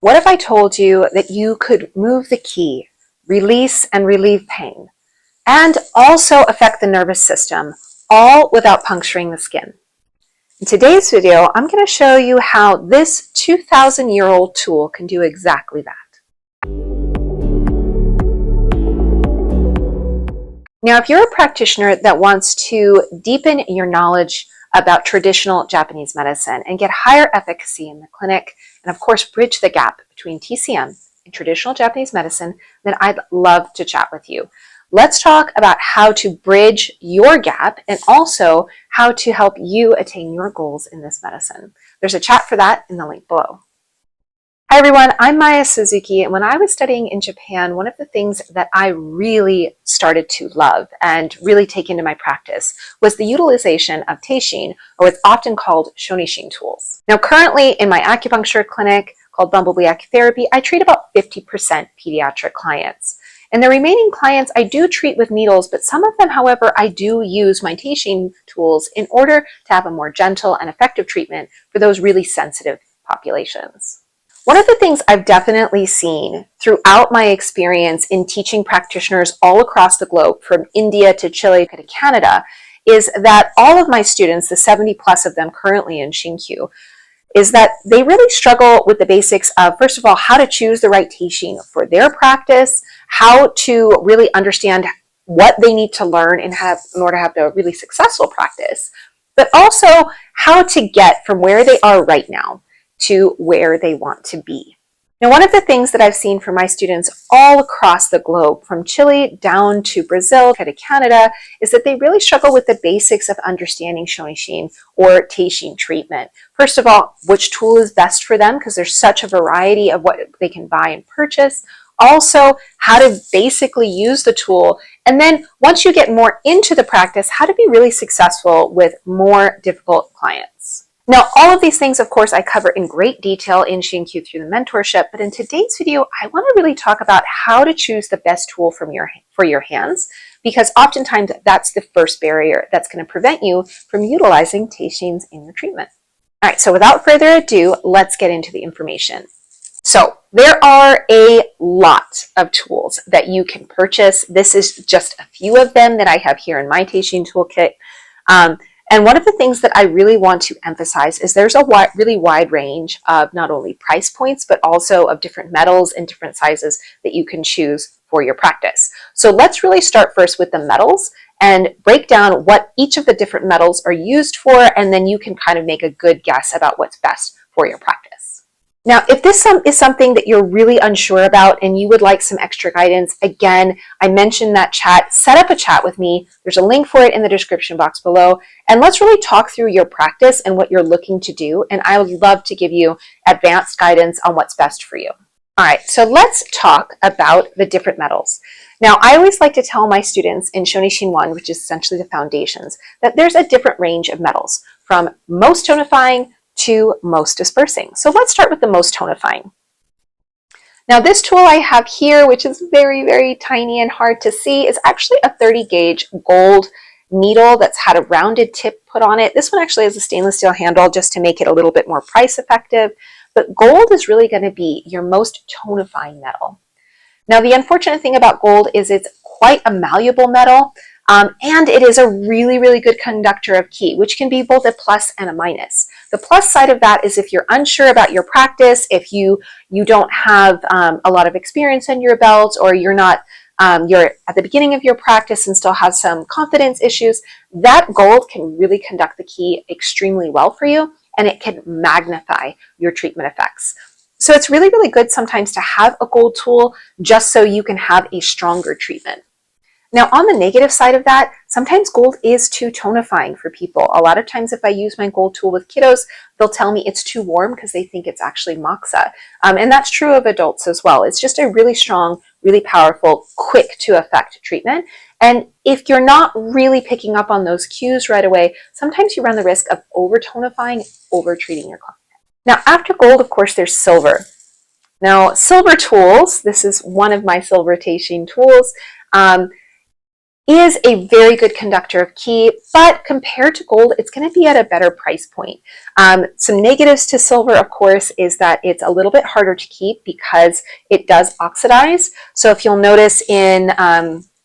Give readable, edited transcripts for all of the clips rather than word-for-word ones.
What if I told you that you could move the ki, release and relieve pain, and also affect the nervous system, all without puncturing the skin? In today's video, I'm going to show you how this 2,000-year-old tool can do exactly that. Now, if you're a practitioner that wants to deepen your knowledge about traditional Japanese medicine and get higher efficacy in the clinic, and of course bridge the gap between TCM and traditional Japanese medicine, then I'd love to chat with you. Let's talk about how to bridge your gap and also how to help you attain your goals in this medicine. There's a chat for that in the link below. Hi everyone, I'm Maya Suzuki, and when I was studying in Japan, one of the things that I really started to love and really take into my practice was the utilization of teishin, or what's often called Shonishin tools. Now currently in my acupuncture clinic called Bumblebee Acutherapy, I treat about 50% pediatric clients. And the remaining clients I do treat with needles, but some of them, however, I do use my teishin tools in order to have a more gentle and effective treatment for those really sensitive populations. One of the things I've definitely seen throughout my experience in teaching practitioners all across the globe, from India to Chile to Canada, is that all of my students, the 70 plus of them currently in ShinKyu, is that they really struggle with the basics of, first of all, how to choose the right teishin for their practice, how to really understand what they need to learn in order to have a really successful practice, but also how to get from where they are right now to where they want to be. Now, one of the things that I've seen from my students all across the globe, from Chile down to Brazil to Canada, is that they really struggle with the basics of understanding Shonishin or teishin treatment. First of all, which tool is best for them, because there's such a variety of what they can buy and purchase. Also, how to basically use the tool. And then once you get more into the practice, how to be really successful with more difficult clients. Now, all of these things, of course, I cover in great detail in ShinKyu through the mentorship, but in today's video, I want to really talk about how to choose the best tool for your hands, because oftentimes that's the first barrier that's going to prevent you from utilizing teishins in your treatment. All right, so without further ado, let's get into the information. So there are a lot of tools that you can purchase. This is just a few of them that I have here in my teishin toolkit. And one of the things that I really want to emphasize is there's a really wide range of not only price points, but also of different metals and different sizes that you can choose for your practice. So let's really start first with the metals and break down what each of the different metals are used for, and then you can kind of make a good guess about what's best for your practice. Now, if this is something that you're really unsure about and you would like some extra guidance, again, I mentioned that chat. Set up a chat with me. There's a link for it in the description box below. And let's really talk through your practice and what you're looking to do. And I would love to give you advanced guidance on what's best for you. All right, so let's talk about the different metals. Now, I always like to tell my students in Shonishin 1, which is essentially the foundations, that there's a different range of metals, from most tonifying to most dispersing. So let's start with the most tonifying. Now, this tool I have here, which is very, very tiny and hard to see, is actually a 30 gauge gold needle that's had a rounded tip put on it. This one actually has a stainless steel handle just to make it a little bit more price effective, but gold is really going to be your most tonifying metal. Now, the unfortunate thing about gold is it's quite a malleable metal, and it is a really, really good conductor of ki, which can be both a plus and a minus. The plus side of that is if you're unsure about your practice, if you don't have a lot of experience in your belt, or you're not you're at the beginning of your practice and still have some confidence issues, that gold can really conduct the ki extremely well for you, and it can magnify your treatment effects. So it's really, really good sometimes to have a gold tool just so you can have a stronger treatment. Now, on the negative side of that, sometimes gold is too tonifying for people. A lot of times if I use my gold tool with kiddos, they'll tell me it's too warm because they think it's actually moxa. And that's true of adults as well. It's just a really strong, really powerful, quick to effect treatment. And if you're not really picking up on those cues right away, sometimes you run the risk of over-tonifying, over-treating your client. Now, after gold, of course, there's silver. Now, silver tools, this is one of my silver teishin tools. is a very good conductor of ki, but compared to gold, it's going to be at a better price point. Some negatives to silver, of course, is that it's a little bit harder to keep because it does oxidize. So if you'll notice in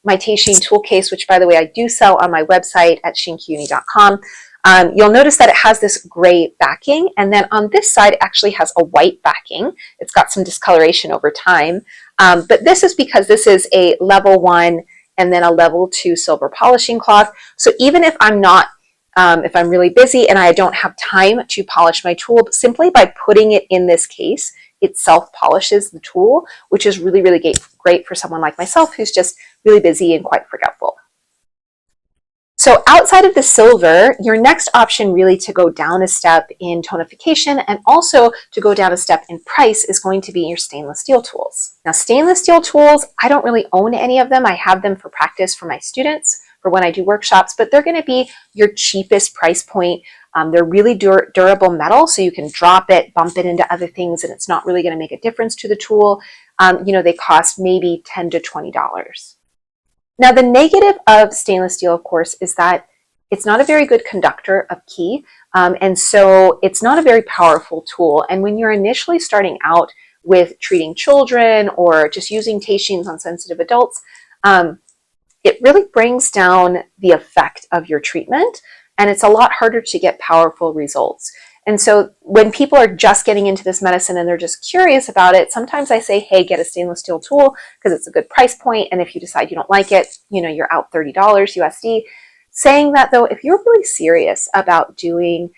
my teishin tool case, which by the way, I do sell on my website at ShinKyu.com, you'll notice that it has this gray backing, and then on this side it actually has a white backing. It's got some discoloration over time, but this is because this is a level 1 and then a level 2 silver polishing cloth. So even if I'm not, if I'm really busy and I don't have time to polish my tool, simply by putting it in this case, it self-polishes the tool, which is really, really great for someone like myself who's just really busy and quite forgetful. So outside of the silver, your next option really to go down a step in tonification and also to go down a step in price is going to be your stainless steel tools. Now, stainless steel tools, I don't really own any of them. I have them for practice for my students, for when I do workshops, but they're going to be your cheapest price point. They're really durable metal, so you can drop it, bump it into other things, and it's not really going to make a difference to the tool. They cost maybe $10 to $20. Now, the negative of stainless steel, of course, is that it's not a very good conductor of ki, and so it's not a very powerful tool. And when you're initially starting out with treating children or just using teishins on sensitive adults, it really brings down the effect of your treatment, and it's a lot harder to get powerful results. And so when people are just getting into this medicine and they're just curious about it, sometimes I say, hey, get a stainless steel tool because it's a good price point. And if you decide you don't like it, you're out $30 USD. Saying that though, if you're really serious about doing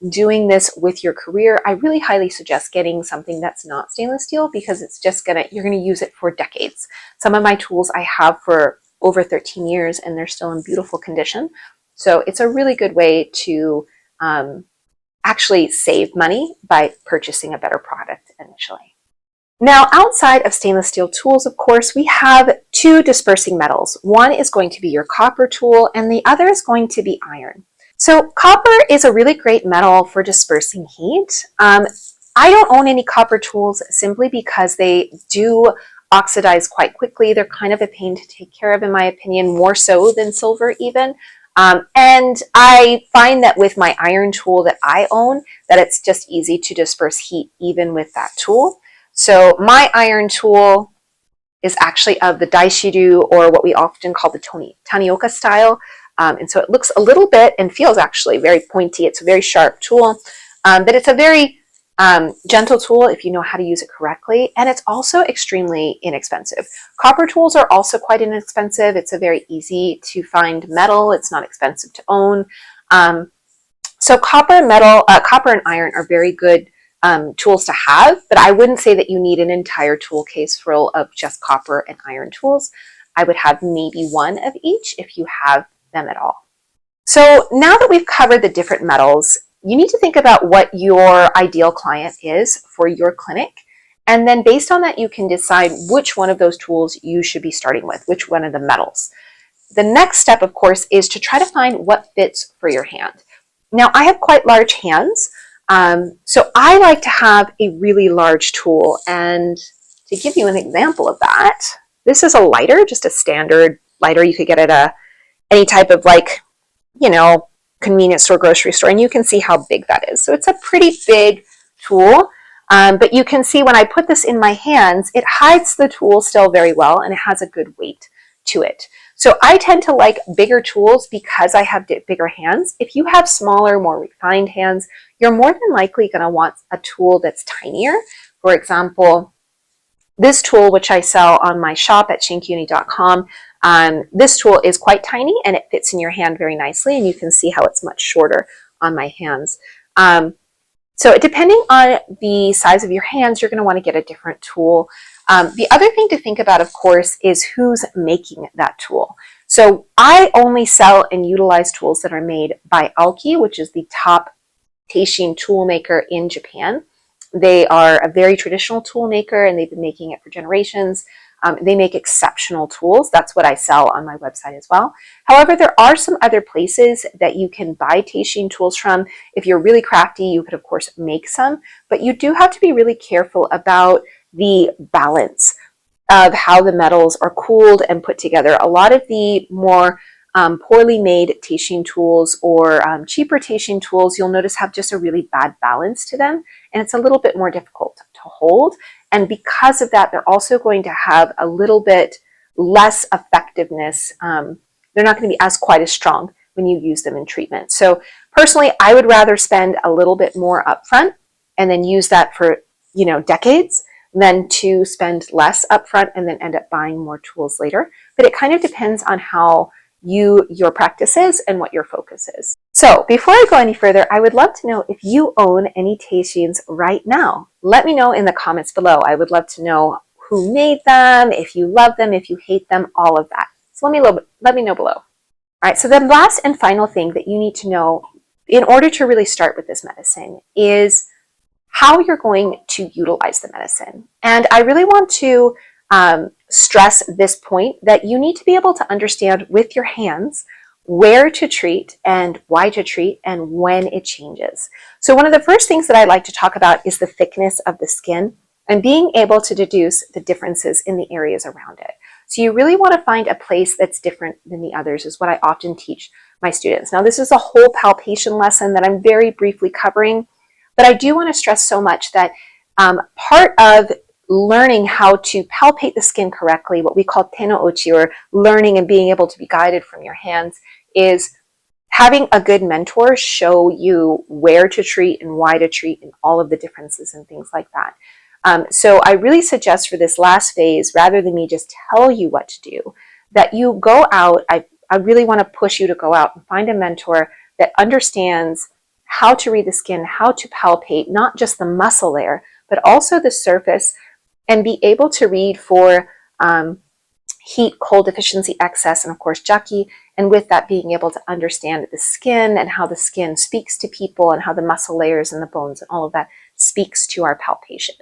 this with your career, I really highly suggest getting something that's not stainless steel because it's just you're gonna use it for decades. Some of my tools I have for over 13 years and they're still in beautiful condition. So it's a really good way to actually save money by purchasing a better product initially. Now, outside of stainless steel tools, of course, we have 2 dispersing metals. One is going to be your copper tool, and the other is going to be iron. So copper is a really great metal for dispersing heat. I don't own any copper tools simply because they do oxidize quite quickly. They're kind of a pain to take care of, in my opinion, more so than silver even. And I find that with my iron tool that I own, that it's just easy to disperse heat even with that tool. So my iron tool is actually of the daishiru, or what we often call the tanioka style. And so it looks a little bit and feels actually very pointy. It's a very sharp tool, but it's a very gentle tool if you know how to use it correctly. And it's also extremely inexpensive. Copper tools are also quite inexpensive. It's a very easy to find metal. It's not expensive to own. So copper and iron are very good tools to have, but I wouldn't say that you need an entire tool case full of just copper and iron tools. I would have maybe one of each if you have them at all. So now that we've covered the different metals, you need to think about what your ideal client is for your clinic. And then based on that, you can decide which one of those tools you should be starting with, which one of the metals. The next step, of course, is to try to find what fits for your hand. Now, I have quite large hands, so I like to have a really large tool. And to give you an example of that, this is a lighter, just a standard lighter you could get at any type of convenience store, grocery store, and you can see how big that is. So it's a pretty big tool, but you can see when I put this in my hands, it hides the tool still very well, and it has a good weight to it. So I tend to like bigger tools because I have bigger hands. If you have smaller, more refined hands, you're more than likely going to want a tool that's tinier. For example, this tool, which I sell on my shop at ShinKyu.com, this tool is quite tiny and it fits in your hand very nicely, and you can see how it's much shorter on my hands. So depending on the size of your hands, you're going to want to get a different tool. The other thing to think about, of course, is who's making that tool. So I only sell and utilize tools that are made by Aoki, which is the top teishin tool maker in Japan. They are a very traditional tool maker, and they've been making it for generations. They make exceptional tools. That's what I sell on my website as well. However, there are some other places that you can buy teishin tools from. If you're really crafty, you could, of course, make some, but you do have to be really careful about the balance. of how the metals are cooled and put together. A lot of the more poorly made teishin tools or cheaper teishin tools, you'll notice have just a really bad balance to them, and it's a little bit more difficult to hold. And because of that, they're also going to have a little bit less effectiveness. They're not going to be quite as strong when you use them in treatment. So personally, I would rather spend a little bit more upfront and then use that for, decades than to spend less upfront and then end up buying more tools later. But it kind of depends on how your practice is and what your focus is. So before I go any further, I would love to know if you own any teishins right now. Let me know in the comments below. I would love to know who made them, if you love them, if you hate them, all of that. So let me know below. All right, so the last and final thing that you need to know in order to really start with this medicine is how you're going to utilize the medicine. And I really want to stress this point that you need to be able to understand with your hands where to treat and why to treat and when it changes. So one of the first things that I like to talk about is the thickness of the skin and being able to deduce the differences in the areas around it. So you really want to find a place that's different than the others is what I often teach my students. Now this is a whole palpation lesson that I'm very briefly covering, but I do want to stress so much that part of learning how to palpate the skin correctly, what we call teno ochi, or learning and being able to be guided from your hands, is having a good mentor show you where to treat and why to treat and all of the differences and things like that. So I really suggest for this last phase, rather than me just tell you what to do, that you go out. I really want to push you to go out and find a mentor that understands how to read the skin, how to palpate, not just the muscle layer, but also the surface, and be able to read for heat, cold deficiency, excess, and of course, jaki. And with that, being able to understand the skin and how the skin speaks to people and how the muscle layers and the bones and all of that speaks to our palpation.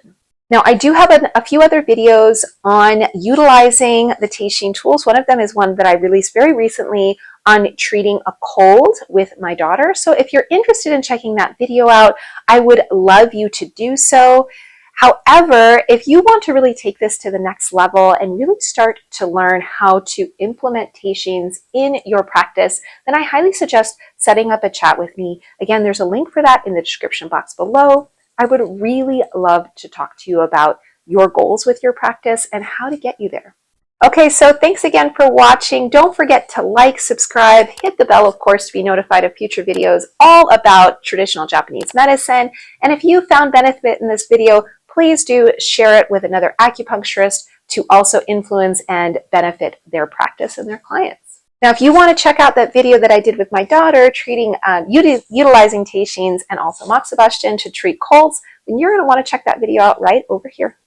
Now, I do have a few other videos on utilizing the teishin tools. One of them is one that I released very recently on treating a cold with my daughter. So if you're interested in checking that video out, I would love you to do so. However, if you want to really take this to the next level and really start to learn how to implement teishins in your practice, then I highly suggest setting up a chat with me. Again, there's a link for that in the description box below. I would really love to talk to you about your goals with your practice and how to get you there. Okay, so thanks again for watching. Don't forget to like, subscribe, hit the bell, of course, to be notified of future videos all about traditional Japanese medicine. And if you found benefit in this video, please do share it with another acupuncturist to also influence and benefit their practice and their clients. Now, if you want to check out that video that I did with my daughter treating, utilizing teishins and also moxibustion to treat colds, then you're going to want to check that video out right over here.